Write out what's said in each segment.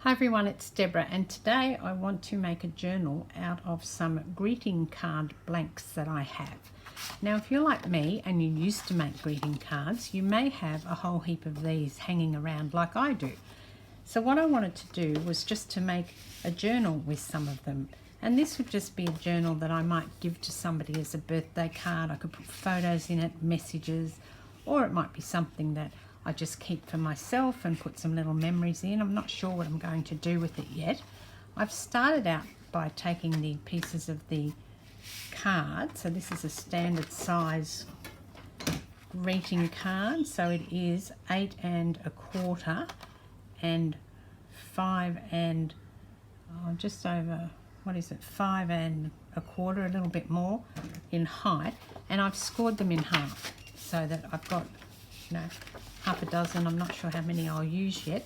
Hi everyone, it's Deborah, and today I want to make a journal out of some greeting card blanks that I have. Now if you're like me and you used to make greeting cards, you may have a whole heap of these hanging around like I do. So what I wanted to do was just to make a journal with some of them, and this would just be a journal that I might give to somebody as a birthday card. I could put photos in it, messages, or it might be something that I just keep for myself and put some little memories in. I'm not sure what I'm going to do with it yet. I've started out by taking the pieces of the card. So this is a standard size greeting card. So it is 8 1/4 and 5 and just over, 5 1/4, a little bit more in height. And I've scored them in half so that I've got, half a dozen. I'm not sure how many I'll use yet.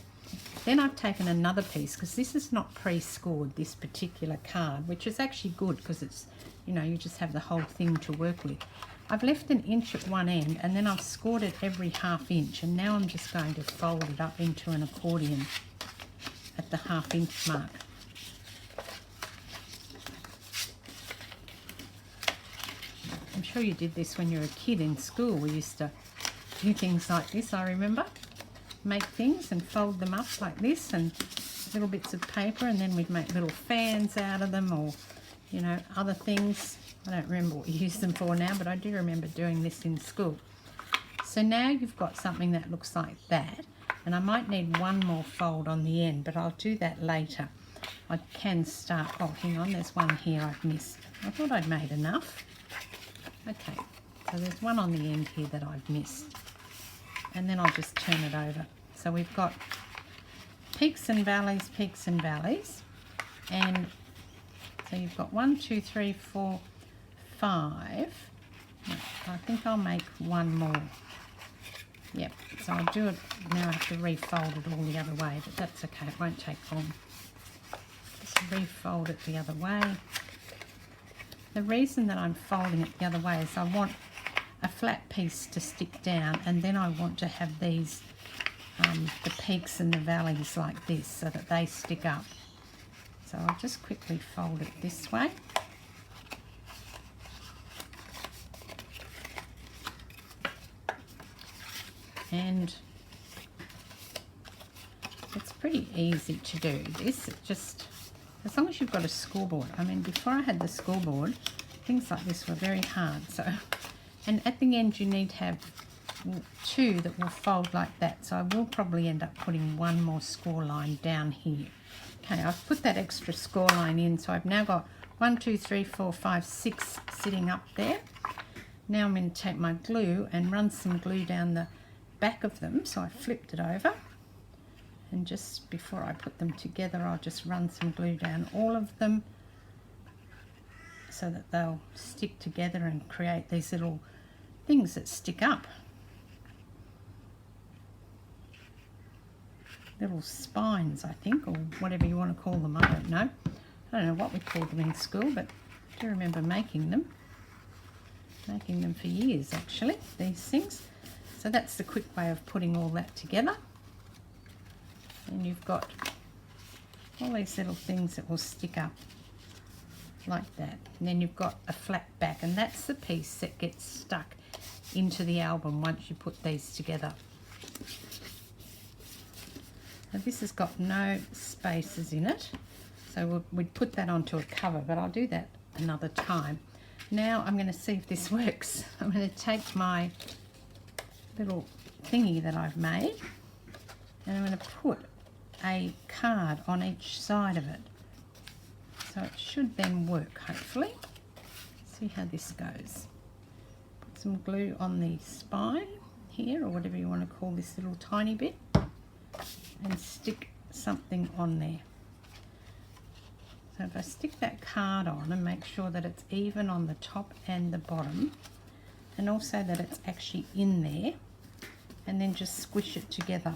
Then I've taken another piece, because this is not pre-scored, this particular card, which is actually good because it's, you just have the whole thing to work with. I've left an inch at one end and then I've scored it every ½ inch, and now I'm just going to fold it up into an accordion at the ½ inch mark. I'm sure you did this when you were a kid in school. We used to do things like this, I remember. Make things and fold them up like this, and little bits of paper, and then we'd make little fans out of them, or other things. I don't remember what you use them for now, but I do remember doing this in school. So now you've got something that looks like that, and I might need one more fold on the end, but I'll do that later. I can start, hang on, there's one here I've missed. I thought I'd made enough. Okay, so there's one on the end here that I've missed, and then I'll just turn it over. So we've got peaks and valleys, and so you've got 1, 2, 3, 4, 5. I think I'll make one more. Yep, so I'll do it now. I have to refold it all the other way, but that's okay, it won't take long. Just refold it the other way. The reason that I'm folding it the other way is I want a flat piece to stick down, and then I want to have these the peaks and the valleys like this so that they stick up. So I'll just quickly fold it this way. And it's pretty easy to do this, just as long as you've got a scoreboard. I mean, before I had the scoreboard, things like this were very hard. So, and at the end you need to have 2 that will fold like that. So I will probably end up putting one more score line down here. Okay, I've put that extra score line in, so I've now got 1, 2, 3, 4, 5, 6 sitting up there. Now I'm going to take my glue and run some glue down the back of them. So I flipped it over, and just before I put them together, I'll just run some glue down all of them so that they'll stick together and create these little things that stick up. Little spines, I think, or whatever you want to call them. I don't know what we called them in school, but I do remember making them for years actually, these things. So that's the quick way of putting all that together. And you've got all these little things that will stick up like that, and then you've got a flat back, and that's the piece that gets stuck into the album once you put these together. Now this has got no spaces in it, so we'd put that onto a cover, but I'll do that another time. Now I'm going to see if this works. I'm going to take my little thingy that I've made, and I'm going to put a card on each side of it. So it should then work, hopefully. See how this goes. Put some glue on the spine here, or whatever you want to call this little tiny bit, and stick something on there. So if I stick that card on and make sure that it's even on the top and the bottom, and also that it's actually in there, and then just squish it together.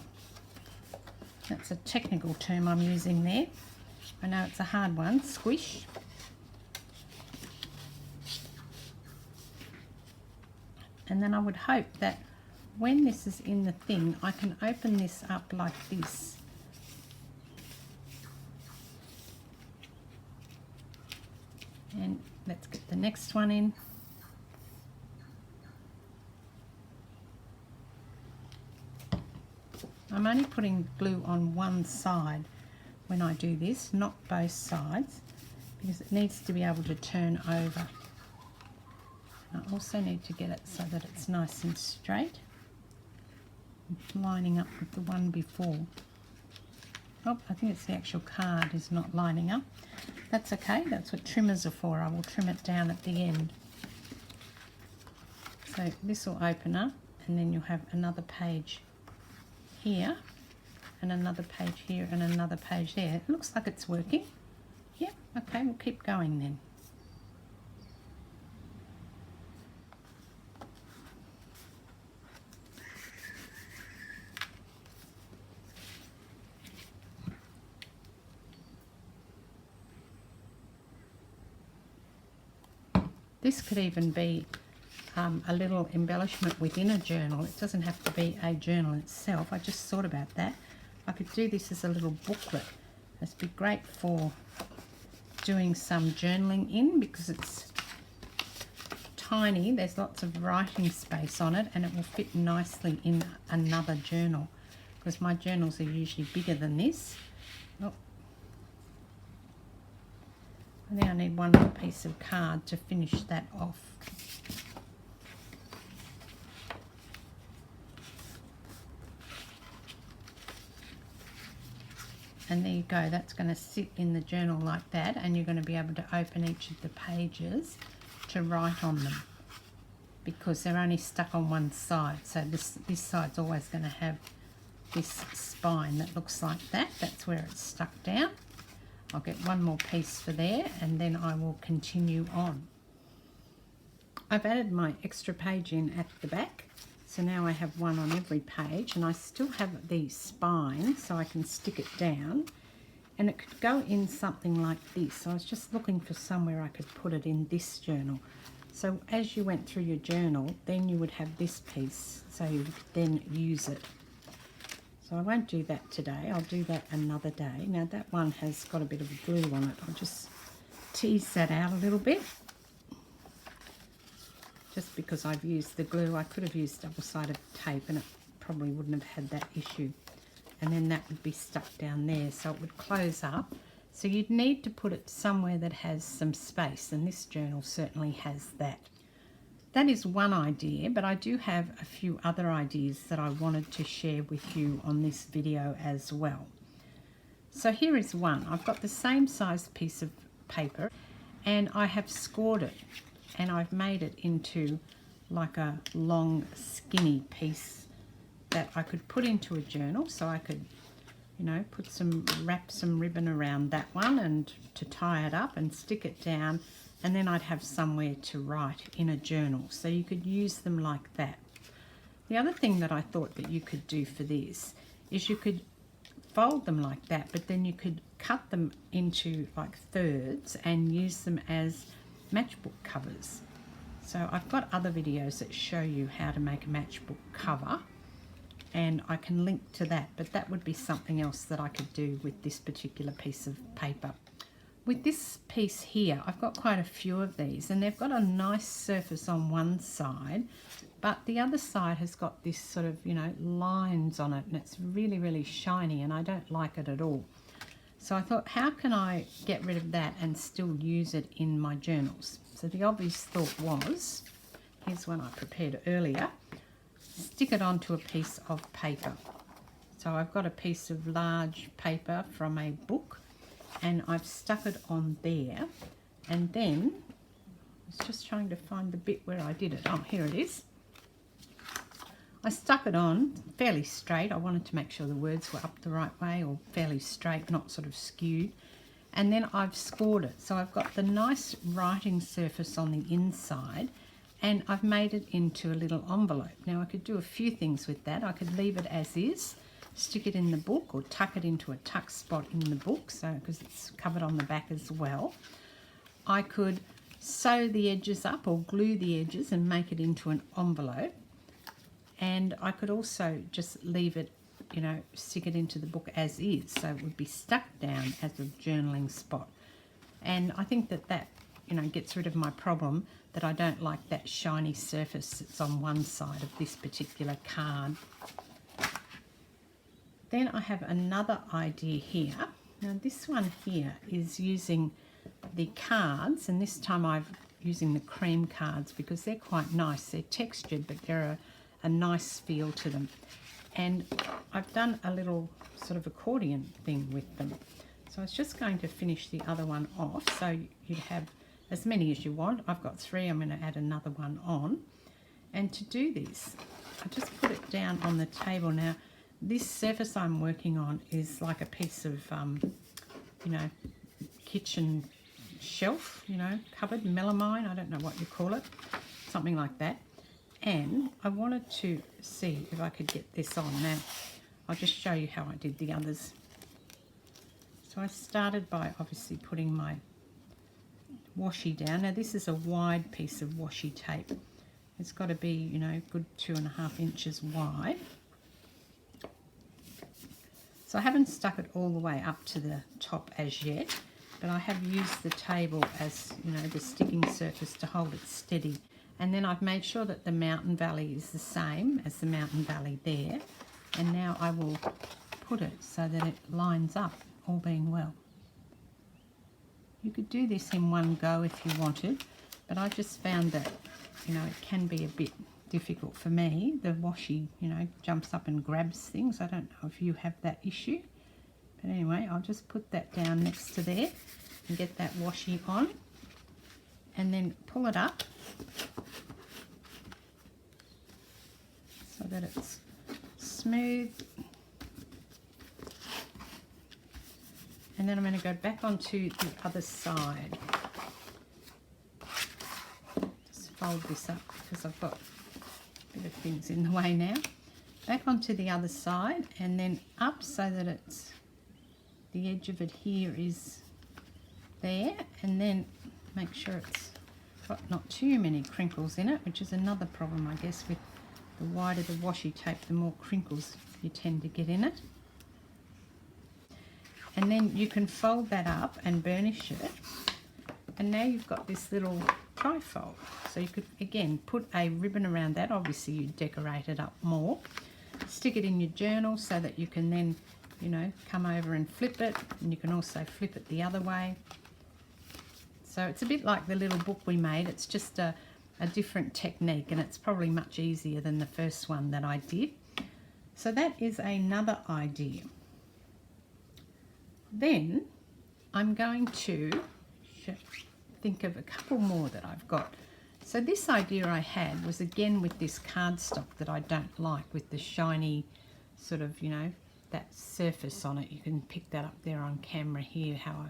That's a technical term I'm using there. I know it's a hard one, squish. And then I would hope that when this is in the thing, I can open this up like this And let's get the next one in. I'm only putting glue on one side when I do this, not both sides, because it needs to be able to turn over. I also need to get it so that it's nice and straight, lining up with the one before. Oh, I think it's the actual card is not lining up. That's okay, that's what trimmers are for. I will trim it down at the end. So this will open up, and then you'll have another page here, and another page here, and another page there. It looks like it's working. Yep, okay, we'll keep going then. This could even be a little embellishment within a journal. It doesn't have to be a journal itself. I just thought about that. I could do this as a little booklet. This would be great for doing some journaling in, because it's tiny. There's lots of writing space on it, and it will fit nicely in another journal, because my journals are usually bigger than this. Oh. I think I need one more piece of card to finish that off. And there you go, that's going to sit in the journal like that, and you're going to be able to open each of the pages to write on them, because they're only stuck on one side. So this side's always going to have this spine that looks like that. That's where it's stuck down. I'll get one more piece for there, and then I will continue on. I've added my extra page in at the back, so now I have one on every page, and I still have the spine so I can stick it down, and it could go in something like this. So I was just looking for somewhere I could put it in this journal. So as you went through your journal, then you would have this piece, so you could then use it. So I won't do that today, I'll do that another day. Now that one has got a bit of glue on it. I'll just tease that out a little bit. Just because I've used the glue, I could have used double-sided tape and it probably wouldn't have had that issue. And then that would be stuck down there, so it would close up. So you'd need to put it somewhere that has some space, and this journal certainly has that. That is one idea, but I do have a few other ideas that I wanted to share with you on this video as well. So here is one. I've got the same size piece of paper, and I have scored it, and I've made it into like a long skinny piece that I could put into a journal. So I could, you know, wrap some ribbon around that one and to tie it up and stick it down, and then I'd have somewhere to write in a journal. So you could use them like that. The other thing that I thought that you could do for this is you could fold them like that, but then you could cut them into like thirds and use them as matchbook covers. So I've got other videos that show you how to make a matchbook cover, and I can link to that, but that would be something else that I could do with this particular piece of paper. With this piece here, I've got quite a few of these, and they've got a nice surface on one side, but the other side has got this sort of, you know, lines on it, and it's really, really shiny, and I don't like it at all. So I thought, how can I get rid of that and still use it in my journals? So the obvious thought was, here's one I prepared earlier, stick it onto a piece of paper. So I've got a piece of large paper from a book, and I've stuck it on there, and then I was just trying to find the bit where I did it. Oh, here it is. I stuck it on fairly straight. I wanted to make sure the words were up the right way, or fairly straight, not sort of skewed. And then I've scored it. So I've got the nice writing surface on the inside, and I've made it into a little envelope. Now I could do a few things with that. I could leave it as is, stick it in the book, or tuck it into a tuck spot in the book, so because it's covered on the back as well. I could sew the edges up or glue the edges and make it into an envelope, and I could also just leave it, you know, stick it into the book as is, so it would be stuck down as a journaling spot. And I think that that you know, gets rid of my problem that I don't like that shiny surface that's on one side of this particular card. Then I have another idea here. Now this one here is using the cards, and this time I'm using the cream cards because they're quite nice. They're textured, but they're a nice feel to them. And I've done a little sort of accordion thing with them. So I was just going to finish the other one off, so you'd have as many as you want. I've got 3, I'm going to add another one on. And to do this, I just put it down on the table. Now, this surface I'm working on is like a piece of, you know, kitchen shelf, you know, cupboard, melamine, I don't know what you call it, something like that. And I wanted to see if I could get this on. Now, I'll just show you how I did the others. So I started by obviously putting my washi down. Now this is a wide piece of washi tape. It's got to be, you know, good 2.5 inches wide. So I haven't stuck it all the way up to the top as yet, but I have used the table as, you know, the sticking surface to hold it steady. And then I've made sure that the mountain valley is the same as the mountain valley there. And now I will put it so that it lines up, all being well. You could do this in one go if you wanted, but I just found that, you know, it can be a bit difficult for me. The washi, you know, jumps up and grabs things. I don't know if you have that issue. But anyway, I'll just put that down next to there and get that washi on. And then pull it up so that it's smooth. And then I'm going to go back onto the other side. Just fold this up because I've got a bit of things in the way now. Back onto the other side and then up so that it's, the edge of it here is there, and then make sure it's got not too many crinkles in it, which is another problem, I guess, with the wider the washi tape, the more crinkles you tend to get in it. And then you can fold that up and burnish it. And now you've got this little trifold. So you could, again, put a ribbon around that. Obviously, you decorate it up more. Stick it in your journal so that you can then, you know, come over and flip it. And you can also flip it the other way. So it's a bit like the little book we made. It's just a different technique, and it's probably much easier than the first one that I did. So that is another idea. Then I'm going to think of a couple more that I've got. So this idea I had was again with this cardstock that I don't like, with the shiny sort of, you know, that surface on it. You can pick that up there on camera here, how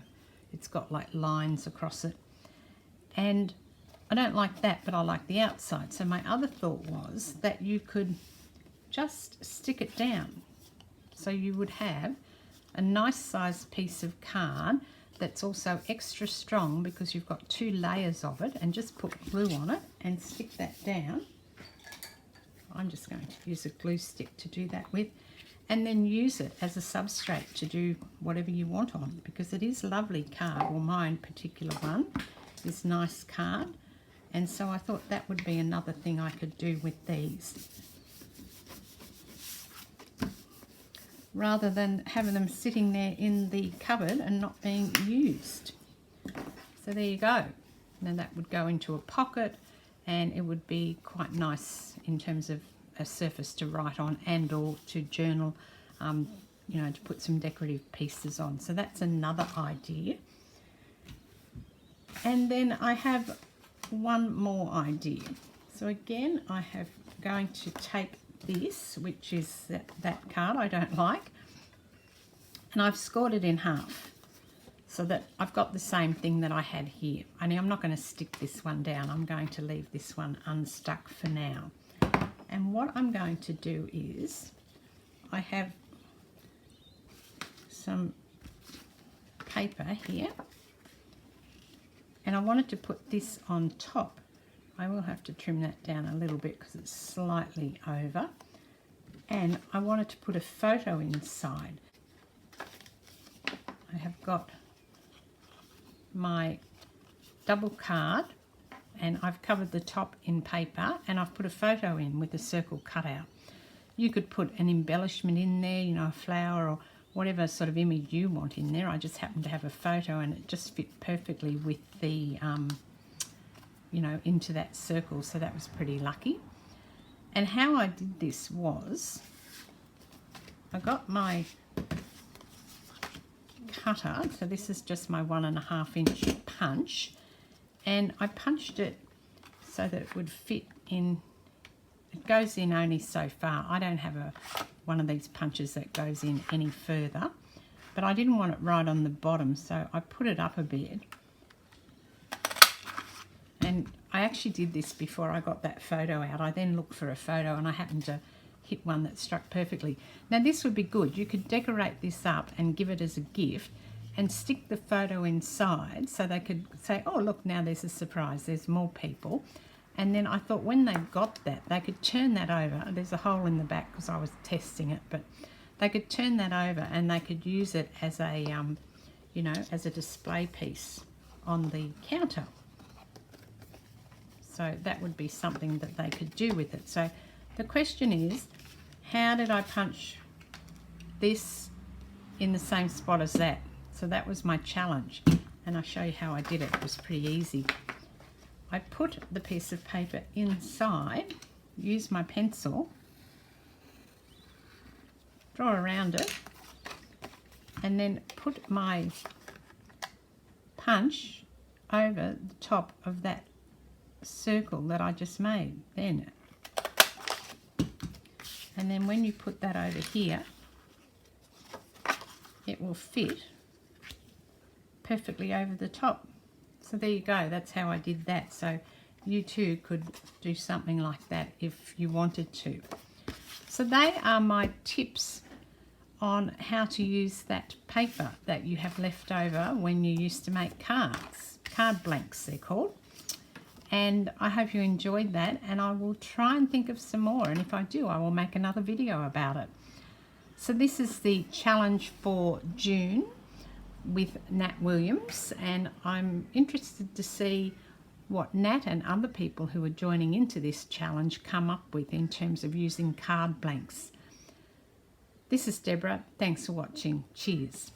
it's got like lines across it. And I don't like that, but I like the outside. So my other thought was that you could just stick it down. So you would have a nice sized piece of card that's also extra strong because you've got 2 layers of it, and just put glue on it and stick that down. I'm just going to use a glue stick to do that with, and then use it as a substrate to do whatever you want on, because it is lovely card. Well, mine particular one is nice card, and so I thought that would be another thing I could do with these, rather than having them sitting there in the cupboard and not being used. So there you go. And then that would go into a pocket, and it would be quite nice in terms of a surface to write on and or to journal, you know, to put some decorative pieces on. So that's another idea. And then I have one more idea. So again, I have going to take this, which is that card I don't like, and I've scored it in half so that I've got the same thing that I had here. Only I'm not going to stick this one down. I'm going to leave this one unstuck for now. And what I'm going to do is, I have some paper here, and I wanted to put this on top. I will have to trim that down a little bit because it's slightly over. And I wanted to put a photo inside. I have got my double card, and I've covered the top in paper, and I've put a photo in with a circle cut out. You could put an embellishment in there, you know, a flower or whatever sort of image you want in there. I just happened to have a photo, and it just fit perfectly with the, you know, into that circle, so that was pretty lucky. And how I did this was, I got my cutter, so this is just my 1.5 inch punch, and I punched it so that it would fit in. It goes in only so far. I don't have one of these punches that goes in any further, but I didn't want it right on the bottom, so I put it up a bit. And I actually did this before I got that photo out. I then looked for a photo, and I happened to hit one that struck perfectly. Now this would be good. You could decorate this up and give it as a gift and stick the photo inside, so they could say, oh look, now there's a surprise, there's more people. And then I thought when they got that, they could turn that over. There's a hole in the back because I was testing it, but they could turn that over and they could use it as a, you know, as a display piece on the counter. So that would be something that they could do with it. So the question is, how did I punch this in the same spot as that? So that was my challenge, and I'll show you how I did it. It was pretty easy. I put the piece of paper inside, use my pencil, draw around it, and then put my punch over the top of that circle that I just made then. And then when you put that over here, it will fit perfectly over the top. So there you go, that's how I did that. So you too could do something like that if you wanted to. So they are my tips on how to use that paper that you have left over when you used to make cards. Card blanks they're called. And I hope you enjoyed that, and I will try and think of some more, and if I do, I will make another video about it. So this is the challenge for June with Nat Williams, and I'm interested to see what Nat and other people who are joining into this challenge come up with in terms of using card blanks. This is Deborah. Thanks for watching. Cheers.